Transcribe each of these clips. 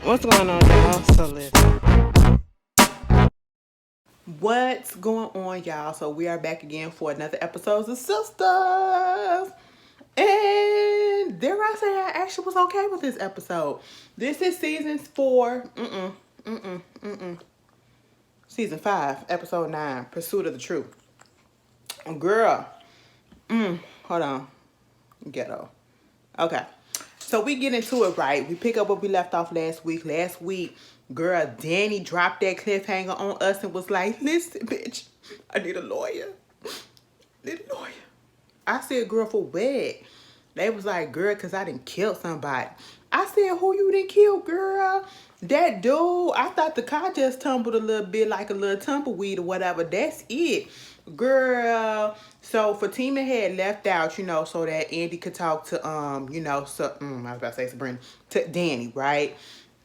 What's going on, y'all? So listen. What's going on, y'all? So we are back again for another episode of Sistas. And dare I say I actually was okay with this episode. This is season 4. Season 5, episode 9, Pursuit of the Truth. Girl. Hold on. Ghetto. Okay. So we get into it, right? We pick up where we left off last week. Last week, girl, Danny dropped that cliffhanger on us and was like, listen, bitch, I need a lawyer. I said, girl, for what? They was like, girl, because I didn't kill somebody. I said, who you didn't kill, girl? That dude, I thought the car just tumbled a little bit like a little tumbleweed or whatever. That's it. Girl. So Fatima had left out, so that Andy could talk to, I was about to say Sabrina, to Danny, right?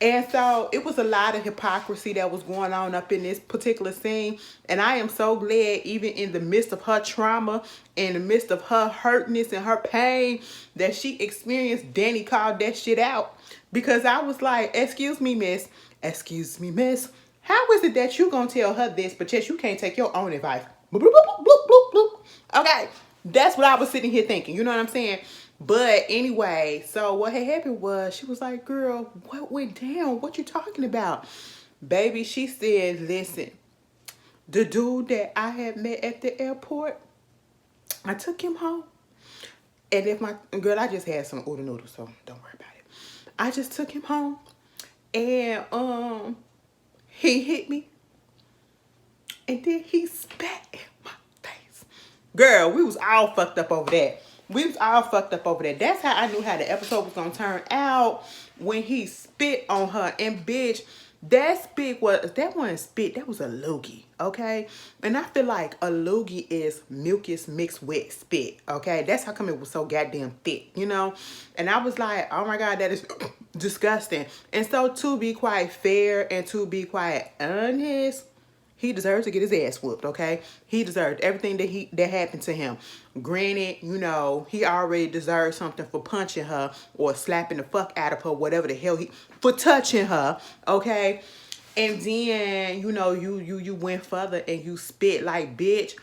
And so it was a lot of hypocrisy that was going on up in this particular scene. And I am so glad, even in the midst of her trauma, in the midst of her hurtness and her pain that she experienced, Danny called that shit out. Because I was like, excuse me, miss. How is it that you gonna tell her this, but yet you can't take your own advice? Bloop, bloop, bloop, bloop, bloop, bloop. Okay, that's what I was sitting here thinking. You know what I'm saying? But anyway, so what had happened was she was like, girl, what went down? What you talking about? Baby, she said, listen, the dude that I had met at the airport, I took him home. And if my girl, I just had some oodle noodles, so don't worry about it. I just took him home and he hit me. And then he spat in my face. Girl, we was all fucked up over that. That's how I knew how the episode was gonna turn out, when he spit on her. And bitch, that wasn't spit, that was a loogie, okay? And I feel like a loogie is mucus mixed with spit, okay? That's how come it was so goddamn thick, And I was like, oh my God, that is disgusting. And so to be quite fair and to be quite honest, he deserves to get his ass whooped, okay? He deserved everything that happened to him. Granted, he already deserved something for punching her or slapping the fuck out of her, whatever the hell for touching her, okay? And then, you went further and you spit like, bitch,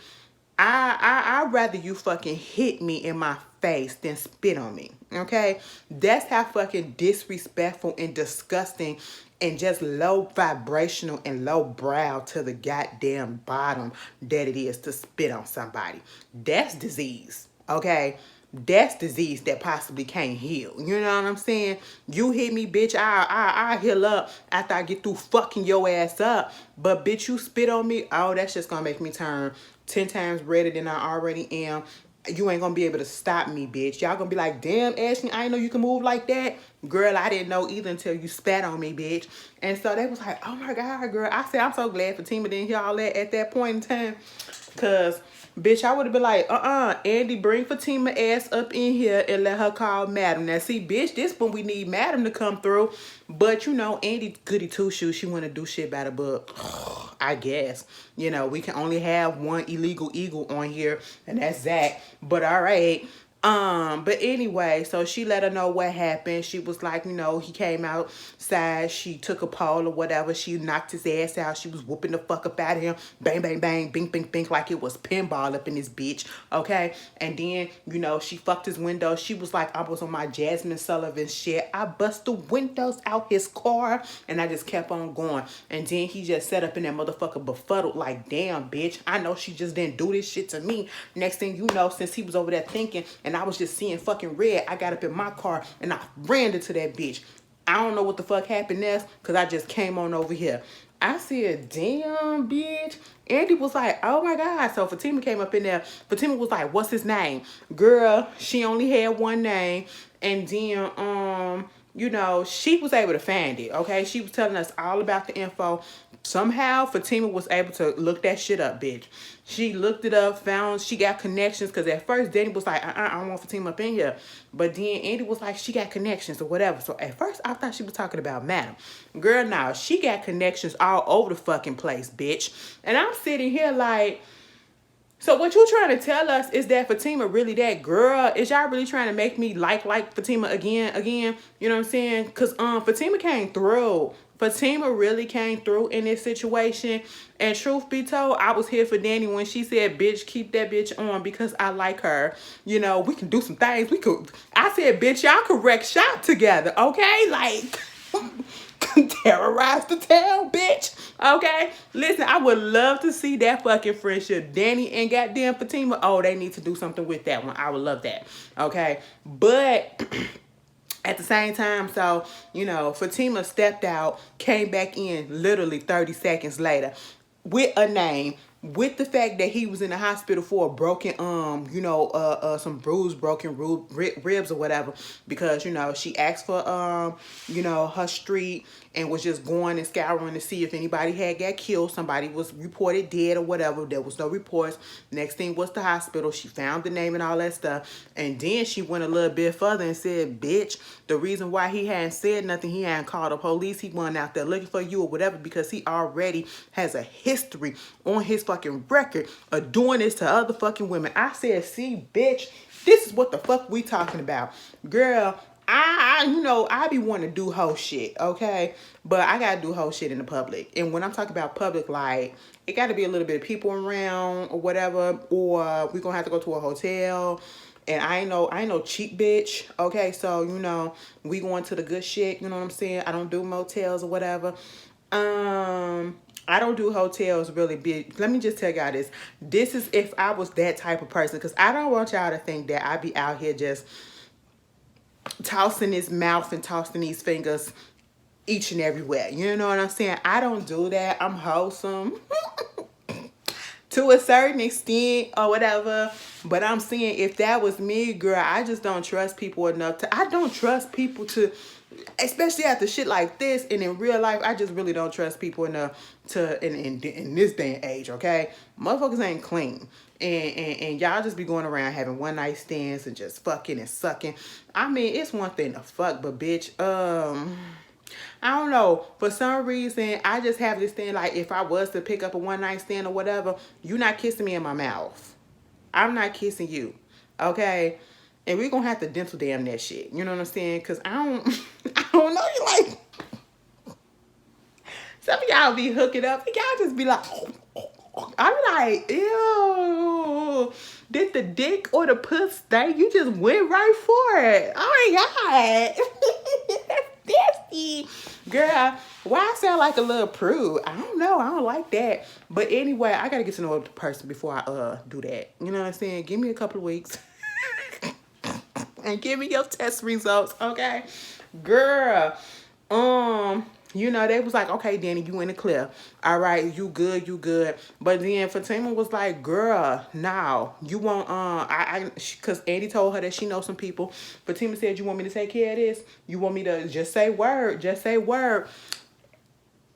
I'd rather you fucking hit me in my face than spit on me, okay? That's how fucking disrespectful and disgusting and just low vibrational and low brow to the goddamn bottom that it is to spit on somebody. That's disease, okay? That's disease that possibly can't heal. You know what I'm saying? You hit me, bitch, I heal up after I get through fucking your ass up. But bitch, you spit on me, oh, that's just gonna make me turn 10 times redder than I already am. You ain't gonna be able to stop me, bitch. Y'all gonna be like, damn, Ashley, I didn't know you can move like that. Girl, I didn't know either until you spat on me, bitch. And so they was like, oh my God, girl. I said, I'm so glad Fatima didn't hear all that at that point in time. Because, bitch, I would have been like, Andy, bring Fatima ass up in here and let her call Madam. Now, see, bitch, this when we need Madam to come through. But, Andy goody two-shoes. She want to do shit by the book. I guess. We can only have one illegal eagle on here, and that's Zach. But all right. But anyway, so she let her know what happened. She was like, he came outside. She took a pole or whatever. She knocked his ass out. She was whooping the fuck up out of him. Bang, bang, bang, bing, bing, bing, like it was pinball up in this bitch. Okay. And then, she fucked his window. She was like, I was on my Jasmine Sullivan shit. I bust the windows out his car, and I just kept on going. And then he just sat up in that motherfucker befuddled like, damn, bitch, I know she just didn't do this shit to me. Next thing you know, since he was over there thinking, and I was just seeing fucking red, I got up in my car and I ran into that bitch. I don't know what the fuck happened next, because I just came on over here. I said, damn, bitch. Andy was like, oh my God. So Fatima came up in there. Fatima was like, what's his name? Girl, she only had one name. And then, she was able to find it, okay? She was telling us all about the info. Somehow, Fatima was able to look that shit up, bitch. She looked it up, she got connections, because at first, Danny was like, I don't want Fatima up in here. But then Andy was like, she got connections or whatever. So at first, I thought she was talking about Madam. Girl, now, she got connections all over the fucking place, bitch. And I'm sitting here like, So what you trying to tell us is that Fatima really that girl? Is y'all really trying to make me like Fatima again? You know what I'm saying? Cause Fatima came through. Fatima really came through in this situation. And truth be told, I was here for Danny when she said, bitch, keep that bitch on because I like her. You know, we can do some things. I said, bitch, y'all can wreck shop together, okay? Like, terrorize the town, bitch. Okay? Listen, I would love to see that fucking friendship. Danny and goddamn Fatima, oh, they need to do something with that one. I would love that. Okay? But at the same time, so, you know, Fatima stepped out, came back in literally 30 seconds later with a name, with the fact that he was in the hospital for a broken some bruised broken ribs or whatever, because you know she asked for her street and was just going and scouring to see if anybody had got killed, somebody was reported dead or whatever. There was no reports. Next thing was the hospital. She found the name and all that stuff, and then she went a little bit further and said, bitch, the reason why he hadn't said nothing, he hadn't called the police, he went out there looking for you or whatever, because he already has a history on his fucking record of doing this to other fucking women. I said, see, bitch, this is what the fuck we talking about. Girl, I be wanting to do whole shit, okay? But I gotta do whole shit in the public. And when I'm talking about public, like, it gotta be a little bit of people around or whatever, or we gonna have to go to a hotel. And I ain't no cheap bitch, okay? So, you know, we going to the good shit, you know what I'm saying? I don't do motels or whatever. I don't do hotels really big. Let me just tell y'all this. This is if I was that type of person, because I don't want y'all to think that I be out here just tossing his mouth and tossing these fingers each and everywhere. You know what I'm saying? I don't do that. I'm wholesome to a certain extent or whatever. But I'm saying, if that was me, girl, I just don't trust people enough to. I don't trust people to, especially after shit like this, and in real life, I just really don't trust people enough to in this day and age, okay? Motherfuckers ain't clean. And y'all just be going around having one night stands and just fucking and sucking. I mean, it's one thing to fuck, but bitch, I don't know. For some reason, I just have this thing, like, if I was to pick up a one night stand or whatever, you not kissing me in my mouth. I'm not kissing you, okay? And we're gonna have to dental dam that shit. You know what I'm saying? Because I don't know. You like, some of y'all be hooking up and y'all just be like, I'm like, ew. Did the dick or the puss stink? You just went right for it. Oh my God. That's nasty. Girl, why I sound like a little prude? I don't know. I don't like that. But anyway, I gotta get to know the person before I do that. You know what I'm saying? Give me a couple of weeks. And give me your test results, okay? Girl, you know, they was like, okay, Danny, you in the clear. All right, you good. But then Fatima was like, girl, now you want, because Andy told her that she knows some people. Fatima said, you want me to take care of this? You want me to just say word? Just say word.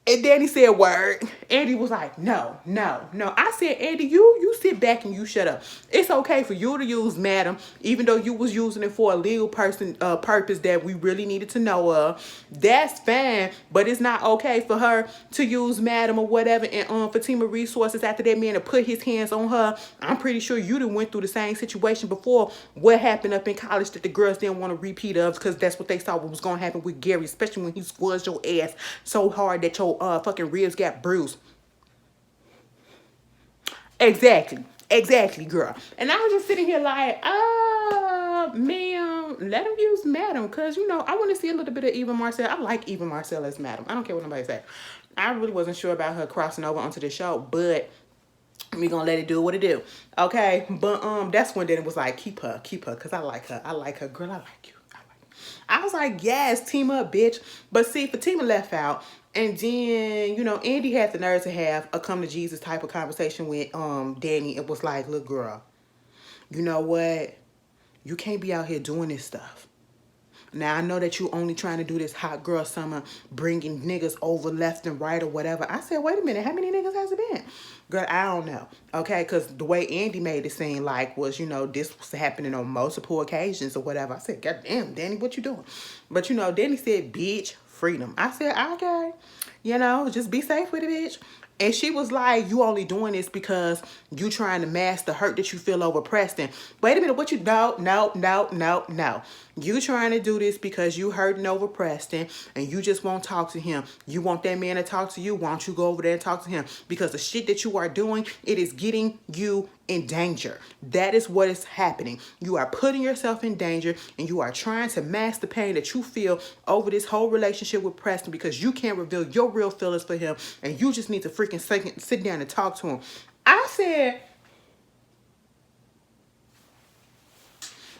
And Danny said word. Andy was like, no. I said, Andy, you sit back and you shut up. It's okay for you to use madam, even though you was using it for a legal purpose that we really needed to know of. That's fine, but it's not okay for her to use madam or whatever and Fatima resources after that man to put his hands on her. I'm pretty sure you done went through the same situation before. What happened up in college that the girls didn't want to repeat of, because that's what they saw what was going to happen with Gary, especially when he squashed your ass so hard that your fucking ribs got bruised. Exactly, girl. And I was just sitting here like, ma'am, let him use madam, because, you know, I want to see a little bit of Eva Marcel. I like Eva Marcel as madam. I don't care what nobody says. I really wasn't sure about her crossing over onto the show, but we gonna let it do what it do, okay? But that's when then it was like, keep her, because I like her, girl, I like you. I was like, yes, team up, bitch. But see, Fatima left out. And then, you know, Andy had the nerve to have a come to Jesus type of conversation with Danny. It was like, look, girl, you know what? You can't be out here doing this stuff. Now, I know that you only trying to do this hot girl summer, bringing niggas over left and right or whatever. I said, wait a minute, how many niggas has it been? Girl, I don't know, okay? Because the way Andy made it seem like was, you know, this was happening on multiple occasions or whatever. I said, God damn, Danny, what you doing? But, you know, Danny said, bitch, freedom. I said, okay, you know, just be safe with it, bitch. And she was like, you only doing this because you trying to mask the hurt that you feel over Preston. Wait a minute, what you, no. You trying to do this because you hurting over Preston and you just won't talk to him. You want that man to talk to you. Why don't you go over there and talk to him? Because the shit that you are doing, it is getting you in danger. That is what is happening. You are putting yourself in danger and you are trying to mask the pain that you feel over this whole relationship with Preston because you can't reveal your real feelings for him and you just need to freaking sit down and talk to him. I said,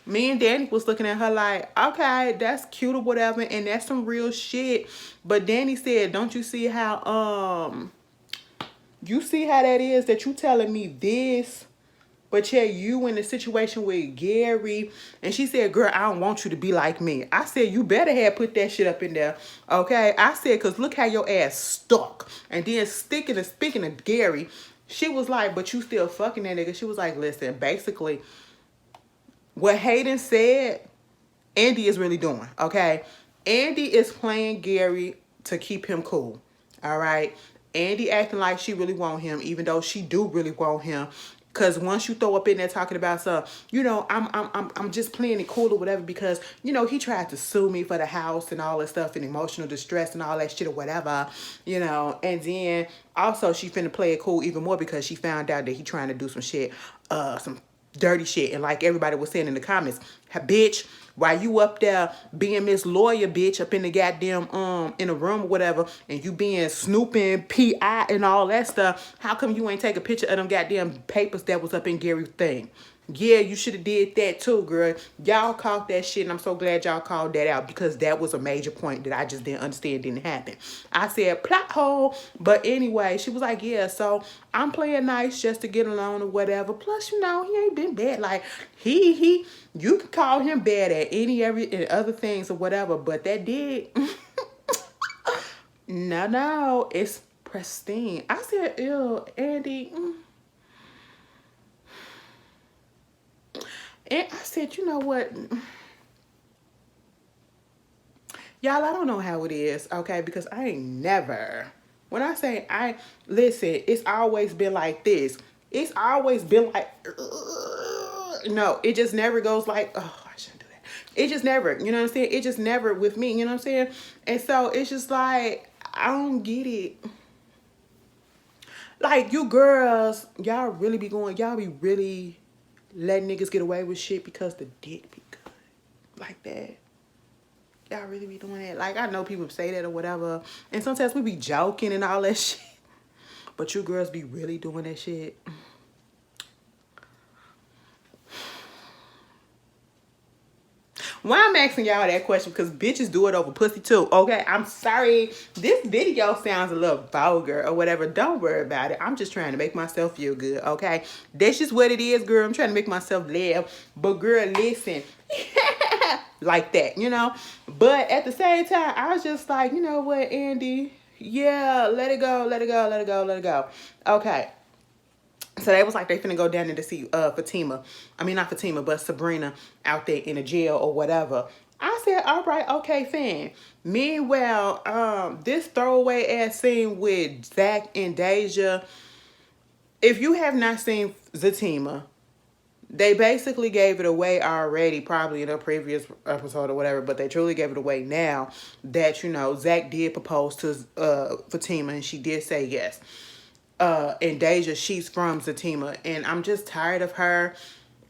me and Danny was looking at her like, okay, that's cute or whatever, and that's some real shit. But Danny said, don't you see how you see how that is that you telling me this, but yeah, you in the situation with Gary. And she said, girl, I don't want you to be like me. I said, you better have put that shit up in there. Okay. I said, because look how your ass stuck. And then speaking of Gary, she was like, but you still fucking that nigga. She was like, listen, basically, what Hayden said, Andy is really doing. Okay. Andy is playing Gary to keep him cool. All right. Andy acting like she really want him, even though she do really want him. Cause once you throw up in there talking about some, you know, I'm just playing it cool or whatever because, you know, he tried to sue me for the house and all that stuff and emotional distress and all that shit or whatever, you know. And then also she finna play it cool even more because she found out that he trying to do some shit, some dirty shit. And like everybody was saying in the comments, bitch, while you up there being Miss Lawyer, bitch, up in the goddamn in a room or whatever, and you being snooping PI and all that stuff, how come you ain't take a picture of them goddamn papers that was up in Gary's thing? Yeah, you should have did that too, girl. Y'all caught that shit, and I'm so glad y'all called that out because that was a major point that I just didn't understand didn't happen. I said plot hole, but anyway, she was like, yeah, so I'm playing nice just to get along or whatever. Plus, you know, he ain't been bad. Like you can call him bad at every and other things or whatever, but that did no, it's pristine. I said, ew, Andy. And I said, you know what? Y'all, I don't know how it is, okay? Because I ain't never. When I say listen, it's always been like this. It's always been like, no, it just never goes like, oh, I shouldn't do that. It just never, you know what I'm saying? It just never with me, you know what I'm saying? And so it's just like, I don't get it. Like, you girls, y'all really be really letting niggas get away with shit because the dick be good. Like that. Y'all really be doing that. Like, I know people say that or whatever. And sometimes we be joking and all that shit. But you girls be really doing that shit. Why I'm asking y'all that question? Because bitches do it over pussy too. Okay, I'm sorry. This video sounds a little vulgar or whatever. Don't worry about it. I'm just trying to make myself feel good. Okay, that's just what it is, girl. I'm trying to make myself laugh. But girl, listen. Like that, you know. But at the same time, I was just like, you know what, Andy? Yeah, let it go, let it go, let it go, let it go. Okay. So they was like they finna go down there to see Fatima. I mean, not Fatima, but Sabrina out there in a jail or whatever. I said, all right, okay, fine. Meanwhile, this throwaway ass scene with Zach and Deja. If you have not seen Fatima, they basically gave it away already, probably in a previous episode or whatever, but they truly gave it away now that, you know, Zach did propose to Fatima and she did say yes. And Deja, she's from Fatima, and I'm just tired of her.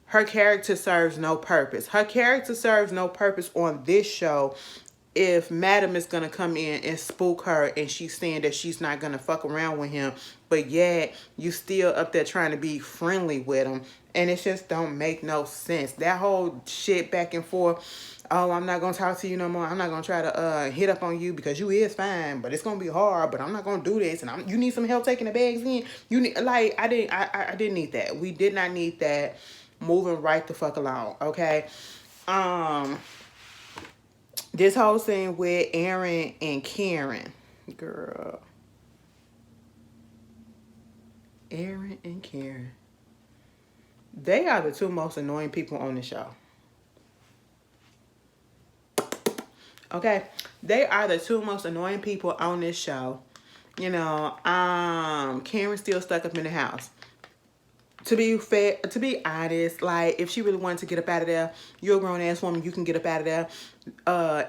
Her character serves no purpose. Her character serves no purpose on this show if Madam is going to come in and spook her and she's saying that she's not going to fuck around with him, but yet you still up there trying to be friendly with him, and it just don't make no sense. That whole shit back and forth, oh, I'm not going to talk to you no more. I'm not going to try to hit up on you because you is fine, but it's going to be hard, but I'm not going to do this, and you need some help taking the bags in. You need, like, I didn't need that. We did not need that. Moving right the fuck along, okay? This whole thing with Aaron and Karen, girl. Aaron and Karen. They are the two most annoying people on the show. Okay? They are the two most annoying people on this show. You know, Karen's still stuck up in the house. To be fair, to be honest, like if she really wanted to get up out of there, you're a grown ass woman, you can get up out of there.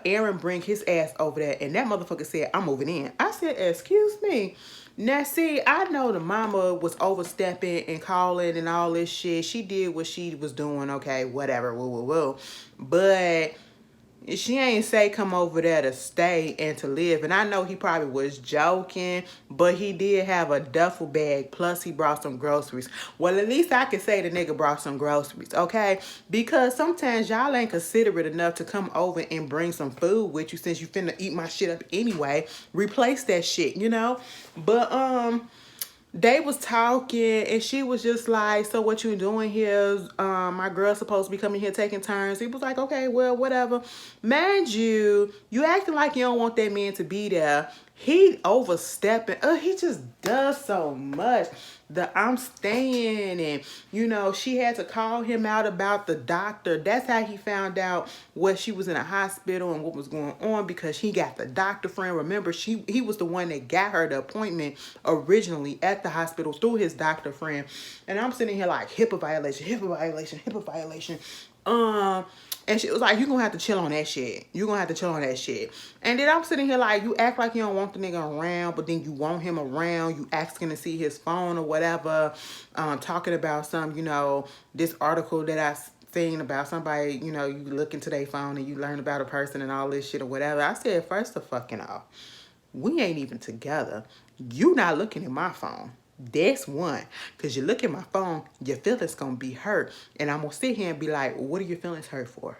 Aaron bring his ass over there, and that motherfucker said, "I'm moving in." I said, "Excuse me." Now see, I know the mama was overstepping and calling and all this shit. She did what she was doing, okay, whatever, woo woo woo. But she ain't say come over there to stay and to live. And I know he probably was joking, but he did have a duffel bag, plus he brought some groceries. Well, at least I can say the nigga brought some groceries, okay? Because sometimes y'all ain't considerate enough to come over and bring some food with you, since you finna eat my shit up anyway. Replace that shit, you know? But they was talking, and she was just like, "So what you doing here? My girl's supposed to be coming here taking turns." He was like, "Okay, well, whatever." Mind you, you acting like you don't want that man to be there. He overstepping. He just does so much. I'm staying, and you know, she had to call him out about the doctor. That's how he found out what she was in a hospital and what was going on, because he got the doctor friend. Remember, he was the one that got her the appointment originally at the hospital through his doctor friend. And I'm sitting here like, HIPAA violation, HIPAA violation, HIPAA violation. And she was like, "You gonna have to chill on that shit. You gonna have to chill on that shit." And then I'm sitting here like, you act like you don't want the nigga around, but then you want him around. You asking to see his phone or whatever. Talking about some, you know, this article that I seen about somebody, you know, you look into their phone and you learn about a person and all this shit or whatever. I said, first of fucking all, we ain't even together. You not looking at my phone. That's one. Because you look at my phone, your feelings gonna be hurt. And I'm gonna sit here and be like, "What are your feelings hurt for?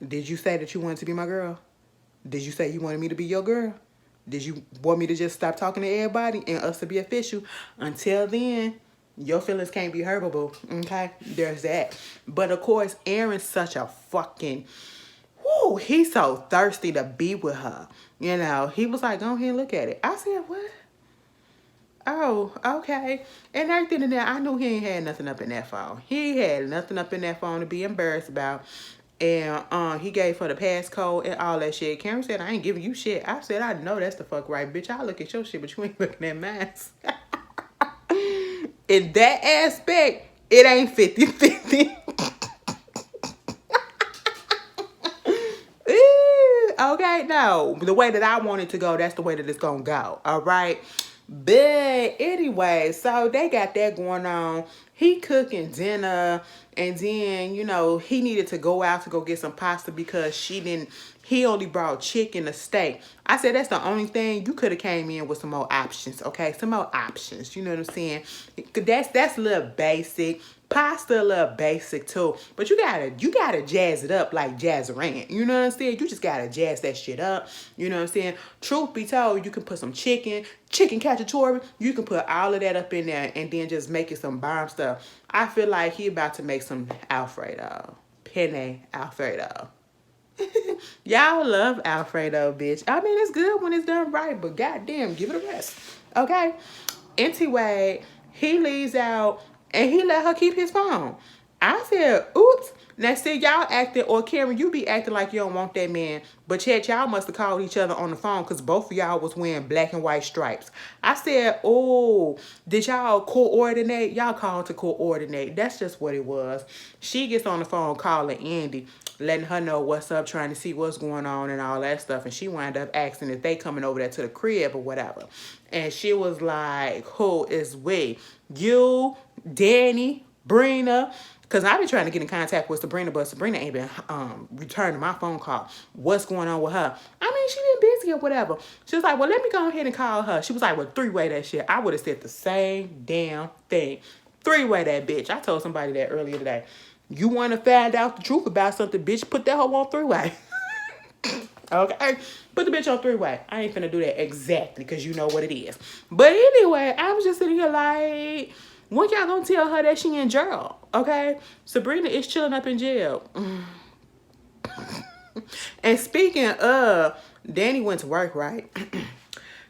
Did you say that you wanted to be my girl? Did you say you wanted me to be your girl? Did you want me to just stop talking to everybody and us to be official? Until then, your feelings can't be hurtable." Okay? There's that. But of course, Aaron's such a fucking... Woo, he's so thirsty to be with her. You know, he was like, "Go ahead and look at it." I said, "What? Oh, okay." And everything in there, I knew he ain't had nothing up in that phone. He had nothing up in that phone to be embarrassed about. And he gave her the passcode and all that shit. Karen said, "I ain't giving you shit." I said, "I know that's the fuck right, bitch. I look at your shit, but you ain't looking at mine." In that aspect, it ain't 50-50. Okay, no. The way that I want it to go, that's the way that it's gonna go. All right. But anyway, so they got that going on. He cooking dinner, and then, you know, he needed to go out to go get some pasta because he only brought chicken or steak. I said, that's the only thing. You could have came in with some more options, okay? Some more options, you know what I'm saying? That's a little basic. Pasta a little basic too, but you gotta jazz it up like Jazzaran. You know what I'm saying? You just gotta jazz that shit up. You know what I'm saying? Truth be told, you can put some chicken cacciatore. You can put all of that up in there and then just make it some bomb stuff. I feel like he about to make some Alfredo, penne Alfredo. Y'all love Alfredo, bitch. I mean, it's good when it's done right, but goddamn, give it a rest, okay? Anyway, he leaves out and he let her keep his phone. I said, "Oops." Now, see, y'all acting, or Karen, you be acting like you don't want that man. But yet, y'all must have called each other on the phone because both of y'all was wearing black and white stripes. I said, "Oh, did y'all coordinate?" Y'all called to coordinate. That's just what it was. She gets on the phone calling Andy, letting her know what's up, trying to see what's going on and all that stuff. And she wound up asking if they coming over there to the crib or whatever. And she was like, "Who is we? You, Danny, Brina?" Because I've been trying to get in contact with Sabrina, but Sabrina ain't been returning my phone call. What's going on with her? I mean, she been busy or whatever. She was like, "Well, let me go ahead and call her." She was like, "Well, three-way that shit." I would have said the same damn thing. Three-way that bitch. I told somebody that earlier today. You want to find out the truth about something, bitch, put that hoe on three-way. Okay? Put the bitch on three-way. I ain't finna do that exactly because you know what it is. But anyway, I was just sitting here like, when y'all gonna tell her that she in jail? Okay? Sabrina is chilling up in jail. And speaking of, Danny went to work, right?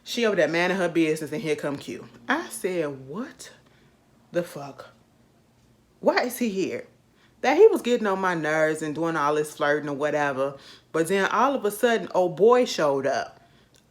She over there minding her business, and here come Q. I said, what the fuck? Why is he here? That he was getting on my nerves and doing all this flirting or whatever. But then all of a sudden, old boy showed up.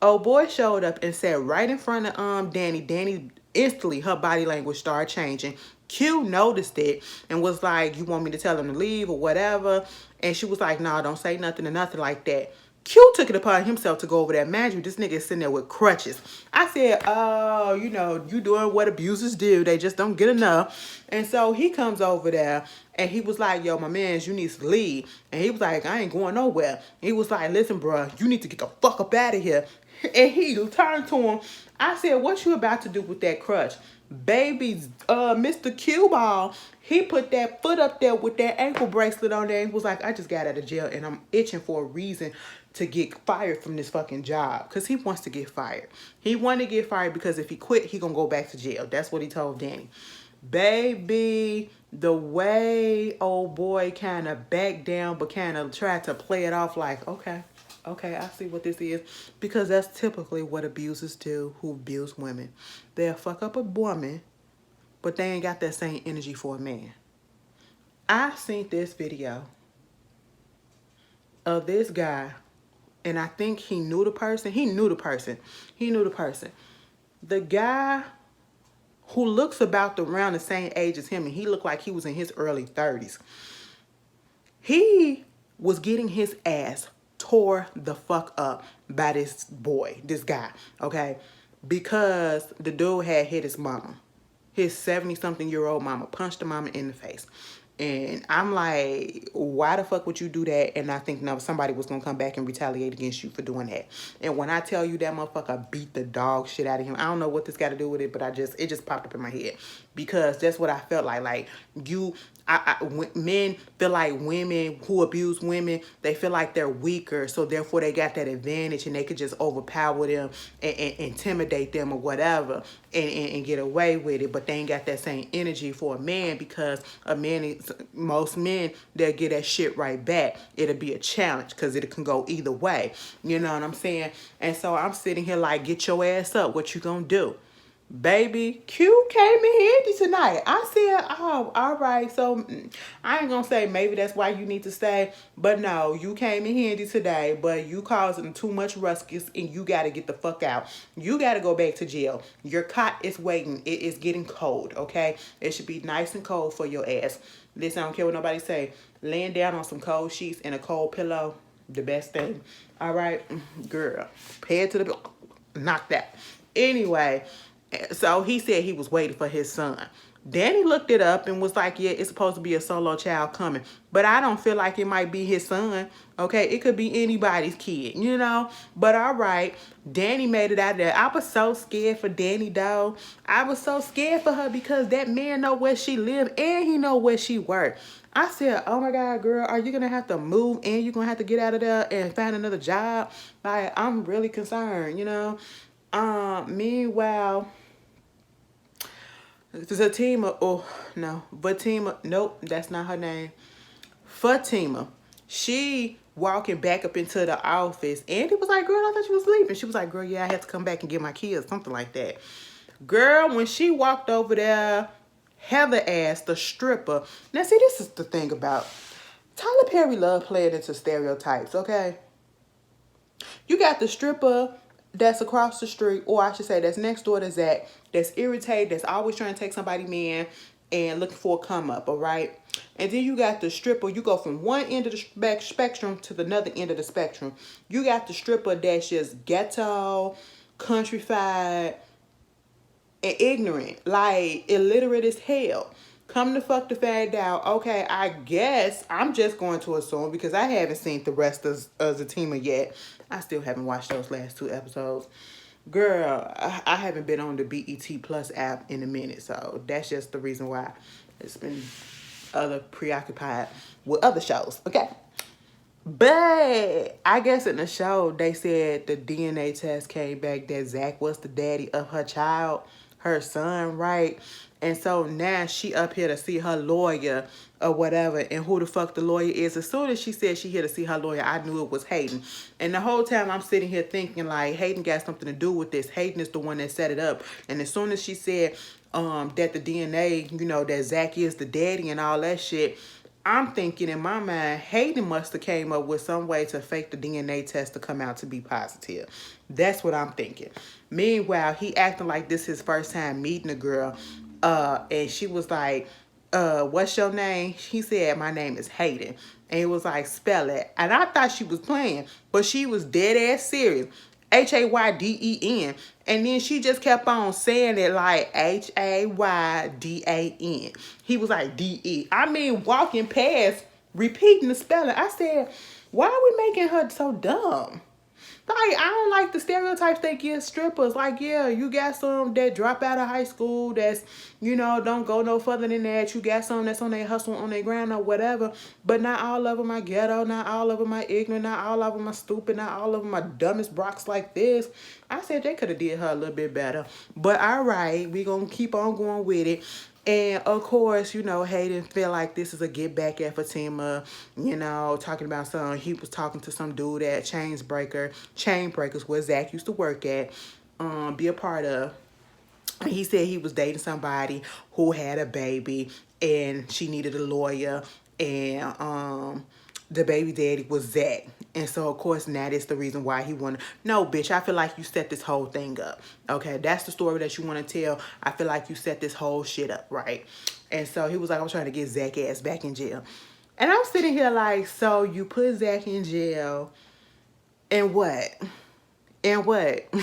Oh boy showed up and sat right in front of Danny. Danny instantly, her body language started changing. Q noticed it and was like, you want me to tell him to leave or whatever? And she was like, nah, don't say nothing or nothing like that. Q took it upon himself to go over there. Mind you, this nigga is sitting there with crutches. I said, oh, you know, you doing what abusers do. They just don't get enough. And so he comes over there and he was like, yo, my mans, you need to leave. And he was like, I ain't going nowhere. He was like, listen, bro, you need to get the fuck up out of here. And he turned to him. I said, what you about to do with that crutch? Baby, Mr. Cue Ball, he put that foot up there with that ankle bracelet on there and was like, I just got out of jail and I'm itching for a reason to get fired from this fucking job. Because he wants to get fired. He wanted to get fired because if he quit, he gonna go back to jail. That's what he told Danny. Baby, the way old boy kind of backed down but kind of tried to play it off like, okay, I see what this is. Because that's typically what abusers do who abuse women. They'll fuck up a woman, but they ain't got that same energy for a man. I seen this video of this guy, and I think he knew the person. He knew the person. The guy who looks about around the same age as him, and he looked like he was in his early 30s. He was getting his ass tore the fuck up by this boy, this guy, okay? Because the dude had hit his mama. His 70-something-year-old mama punched the mama in the face. And I'm like, why the fuck would you do that? And I think no, somebody was going to come back and retaliate against you for doing that. And when I tell you that motherfucker beat the dog shit out of him, I don't know what this got to do with it, but it just popped up in my head. Because that's what I felt like. Like, men feel like women who abuse women, they feel like they're weaker. So therefore they got that advantage and they could just overpower them and intimidate them or whatever and get away with it. But they ain't got that same energy for a man, because most men, they'll get that shit right back. It'll be a challenge because it can go either way. You know what I'm saying? And so I'm sitting here like, get your ass up. What you gonna do? Baby, Q came in handy tonight. I said, oh, all right. So I ain't gonna say maybe that's why you need to stay, but no, you came in handy today, but you causing too much ruckus and you gotta get the fuck out. You gotta go back to jail. Your cot is waiting. It is getting cold, okay? It should be nice and cold for your ass. Listen, I don't care what nobody say. Laying down on some cold sheets and a cold pillow, the best thing. All right, girl, head to the knock that. Anyway, so he said he was waiting for his son. Danny looked it up and was like, yeah, it's supposed to be a solo child coming. But I don't feel like it might be his son. Okay, it could be anybody's kid, you know? But all right, Danny made it out there. I was so scared for Danny, though. I was so scared for her because that man know where she lived and he know where she worked. I said, oh my God, girl, are you going to have to move and you're going to have to get out of there and find another job? Like, I'm really concerned, you know? Meanwhile, Fatima, nope, that's not her name. Fatima, she walking back up into the office. Andy was like, girl, I thought you was leaving. She was like, girl, yeah, I had to come back and get my kids, something like that. Girl, when she walked over there, Heather asked the stripper. Now, see, this is the thing about Tyler Perry love playing into stereotypes, okay? You got the stripper that's across the street, or I should say that's next door to Zach, that's irritated, that's always trying to take somebody's man and looking for a come up, all right? And then you got the stripper, you go from one end of the spectrum to the other end of the spectrum. You got the stripper that's just ghetto, countrified, and ignorant, like illiterate as hell. Come to fuck the fact out, okay, I guess I'm just going to assume, because I haven't seen the rest of Fatima yet. I still haven't watched those last 2 episodes. Girl, I haven't been on the BET Plus app in a minute, so that's just the reason why. It's been preoccupied with other shows, okay? But I guess in the show, they said the DNA test came back that Zach was the daddy of her child, her son, right? And so now she up here to see her lawyer or whatever. And who the fuck the lawyer is. As soon as she said she here to see her lawyer, I knew it was Hayden. And the whole time I'm sitting here thinking like Hayden got something to do with this. Hayden is the one that set it up. And as soon as she said that the DNA, you know, that Zach is the daddy and all that shit, I'm thinking in my mind, Hayden must have came up with some way to fake the DNA test to come out to be positive. That's what I'm thinking. Meanwhile, he acting like this his first time meeting a girl. And she was like, what's your name? He said, my name is Hayden. And he was like, spell it. And I thought she was playing, but she was dead ass serious. Hayden. And then she just kept on saying it like Haydan. He was like DE. I mean, walking past, repeating the spelling. I said, why are we making her so dumb? Like, I don't like the stereotypes they give strippers. Like, yeah, you got some that drop out of high school that's, don't go no further than that. You got some that's on their hustle, on their grind or whatever. But not all of them are ghetto. Not all of them are ignorant. Not all of them are stupid. Not all of them are dumb as rocks like this. I said they could have did her a little bit better. But all right, we going to keep on going with it. And of course, Hayden feel like this is a get back at Fatima, talking about he was talking to some dude at Chain Breakers, where Zach used to work at, be a part of. He said he was dating somebody who had a baby and she needed a lawyer, and the baby daddy was Zach. And so, of course, now that's the reason why he wanted... No, bitch, I feel like you set this whole thing up. Okay, that's the story that you want to tell. I feel like you set this whole shit up, right? And so he was like, I'm trying to get Zach ass back in jail. And I'm sitting here like, so you put Zach in jail, and what? And what?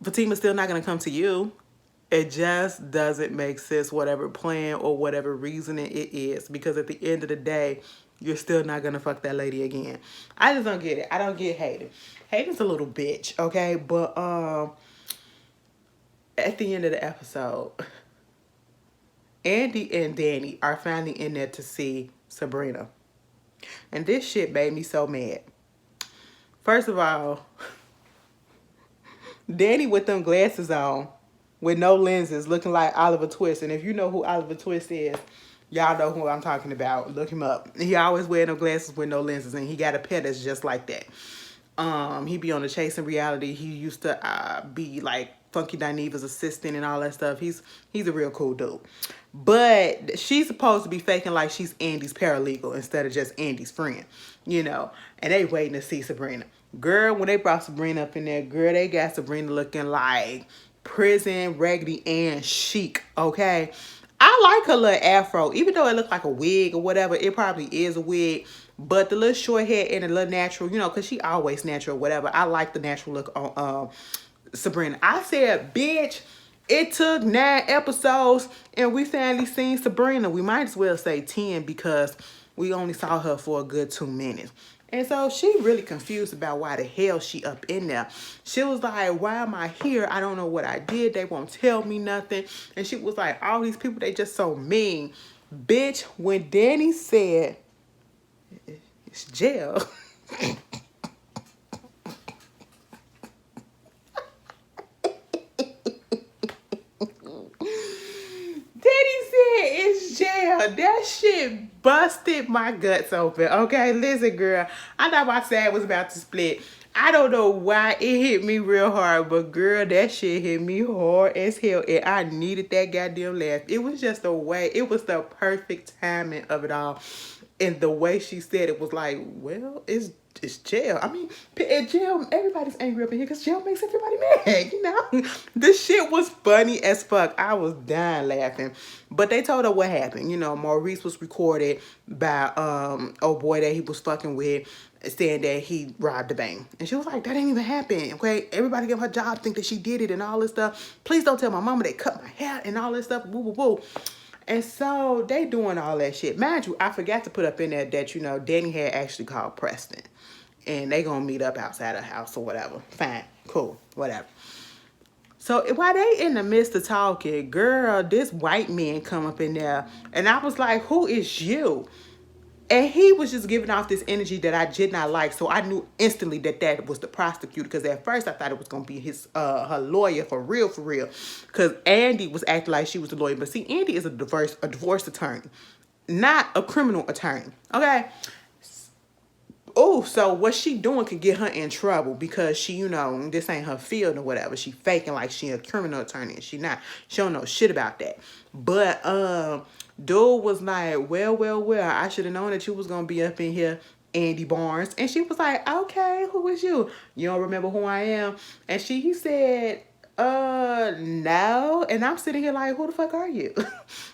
Fatima's still not going to come to you. It just doesn't make sense, whatever plan or whatever reasoning it is. Because at the end of the day, you're still not going to fuck that lady again. I just don't get it. I don't get Hayden. Hayden's a little bitch, okay? But at the end of the episode, Andy and Danny are finally in there to see Sabrina. And this shit made me so mad. First of all, Danny with them glasses on, with no lenses, looking like Oliver Twist. And if you know who Oliver Twist is, y'all know who I'm talking about. Look him up. He always wear no glasses with no lenses, and he got a pet that's just like that. He be on the Chasing Reality. He used to be like Funky Dineva's assistant and all that stuff. He's a real cool dude. But she's supposed to be faking like she's Andy's paralegal instead of just Andy's friend, And they waiting to see Sabrina. Girl, when they brought Sabrina up in there, girl, they got Sabrina looking like prison, Raggedy Ann chic, okay? I like her little afro, even though it looked like a wig or whatever. It probably is a wig, but the little short hair and the little natural, because she always natural, whatever. I like the natural look on Sabrina. I said, bitch, it took 9 episodes and we finally seen Sabrina. We might as well say 10 because we only saw her for a good 2 minutes. And so she really confused about why the hell she up in there. She was like, why am I here? I don't know what I did. They won't tell me nothing. And she was like, all these people, they just so mean. Bitch, when Danny said, it's jail. That shit busted my guts open. Okay, listen, girl. I thought my side was about to split. I don't know why it hit me real hard, but girl, that shit hit me hard as hell, and I needed that goddamn laugh. It was just the way, it was the perfect timing of it all, and the way she said it was like, well, it's jail. I mean, in jail, everybody's angry up in here because jail makes everybody mad, This shit was funny as fuck. I was dying laughing. But they told her what happened. Maurice was recorded by old boy that he was fucking with, saying that he robbed the bank. And she was like, that ain't even happen, okay? Everybody give her job, think that she did it and all this stuff. Please don't tell my mama they cut my hair and all this stuff, woo, woo, woo. And so they doing all that shit. Mind you, I forgot to put up in there that, Danny had actually called Preston. And they gonna meet up outside the house or whatever. Fine, cool, whatever. So while they in the midst of talking, girl, this white man come up in there. And I was like, who is you? And he was just giving off this energy that I did not like. So I knew instantly that was the prosecutor. Because at first I thought it was going to be her lawyer for real. Because Andy was acting like she was the lawyer. But see, Andy is a divorce attorney. Not a criminal attorney. Okay? Oh, so what she doing could get her in trouble. Because she, this ain't her field or whatever. She faking like she a criminal attorney. And she not. She don't know shit about that. But, Dude was like, well, I should have known that you was going to be up in here, Andy Barnes. And she was like, okay, who is you? You don't remember who I am? And he said, no. And I'm sitting here like, who the fuck are you?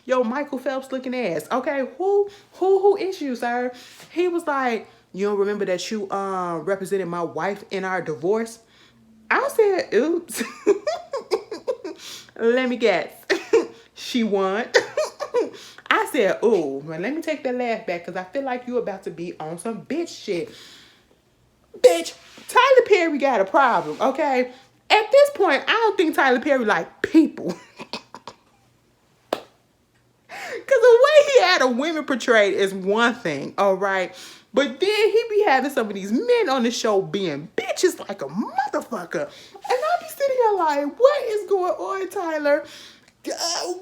Yo, Michael Phelps looking ass. Okay, who is you, sir? He was like, you don't remember that you represented my wife in our divorce? I said, oops. Let me guess. She won. I said, ooh, well, let me take that laugh back because I feel like you about to be on some bitch shit. Bitch, Tyler Perry got a problem, okay? At this point, I don't think Tyler Perry like people. Because the way he had a women portrayed is one thing, all right? But then he be having some of these men on the show being bitches like a motherfucker. And I be sitting here like, what is going on, Tyler?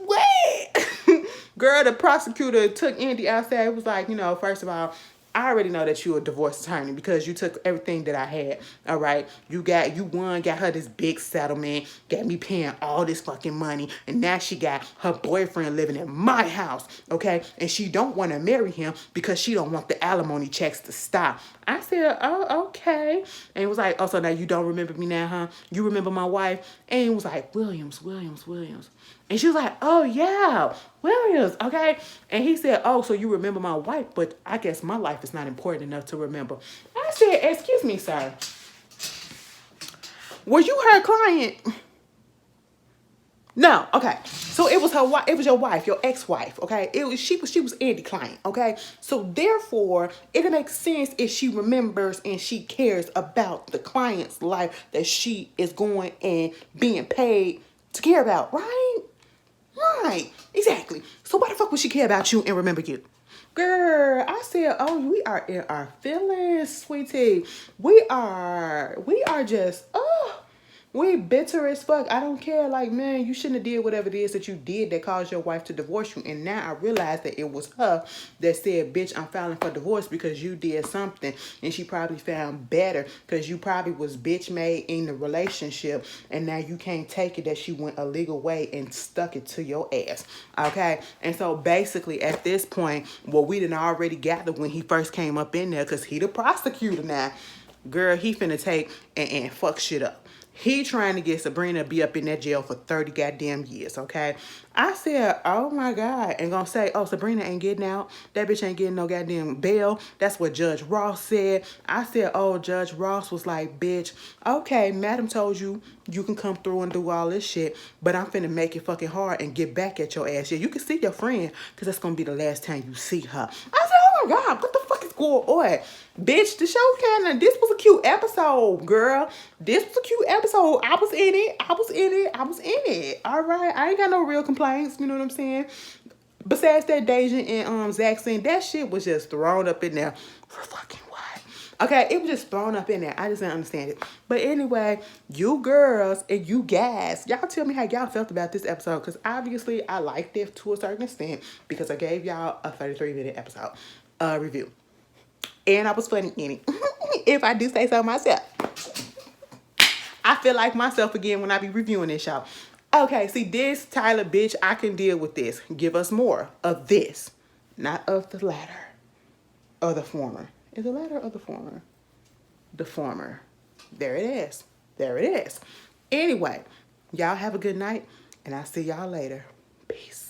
Wait. Girl, the prosecutor took Andy outside. It was like, first of all, I already know that you're a divorce attorney because you took everything that I had. All right. You won, got her this big settlement, got me paying all this fucking money. And now she got her boyfriend living in my house. Okay. And she don't want to marry him because she don't want the alimony checks to stop. I said, oh, okay. And it was like, oh, so now you don't remember me now, huh? You remember my wife? And it was like, Williams. And she was like, oh, yeah, Williams, okay? And he said, oh, so you remember my wife, but I guess my life is not important enough to remember. I said, excuse me, sir. Was you her client? No, okay. So it was her wife. It was your wife, your ex-wife, okay? She was Andy's client, okay? So therefore, it makes sense if she remembers and she cares about the client's life that she is going and being paid to care about, right? Right, exactly. So why the fuck would she care about you and remember you? Girl, I said, oh, we are in our feelings, sweetie. We are just, we bitter as fuck. I don't care. Like, man, you shouldn't have did whatever it is that you did that caused your wife to divorce you. And now I realize that it was her that said, bitch, I'm filing for divorce because you did something. And she probably found better because you probably was bitch made in the relationship. And now you can't take it that she went a legal way and stuck it to your ass. Okay? And so basically at this point, what we done already gathered when he first came up in there, because he the prosecutor now, girl, he finna take and fuck shit up. He trying to get Sabrina to be up in that jail for 30 goddamn years, okay? I said, oh my God. And gonna say, oh, Sabrina ain't getting out. That bitch ain't getting no goddamn bail. That's what Judge Ross said. I said, oh, Judge Ross was like, bitch, okay, madam told you you can come through and do all this shit, but I'm finna make it fucking hard and get back at your ass. Yeah, you can see your friend because that's gonna be the last time you see her. I said, oh my God, what the fuck is going on? Bitch, the show this was a cute episode, girl. This was a cute episode. I was in it. All right. I ain't got no real complaints. You know what I'm saying? Besides that Deja and Zach scene, that shit was just thrown up in there for fucking what? Okay, it was just thrown up in there. I just didn't understand it. But anyway, you girls and you guys, y'all tell me how y'all felt about this episode. Because obviously I liked it to a certain extent because I gave y'all a 33-minute episode review. And I was funny in it. If I do say so myself. I feel like myself again when I be reviewing this, y'all. Okay, see this, Tyler, bitch, I can deal with this. Give us more of this. Not of the latter. Or the former. Is the latter or the former? The former. There it is. There it is. Anyway, y'all have a good night. And I'll see y'all later. Peace.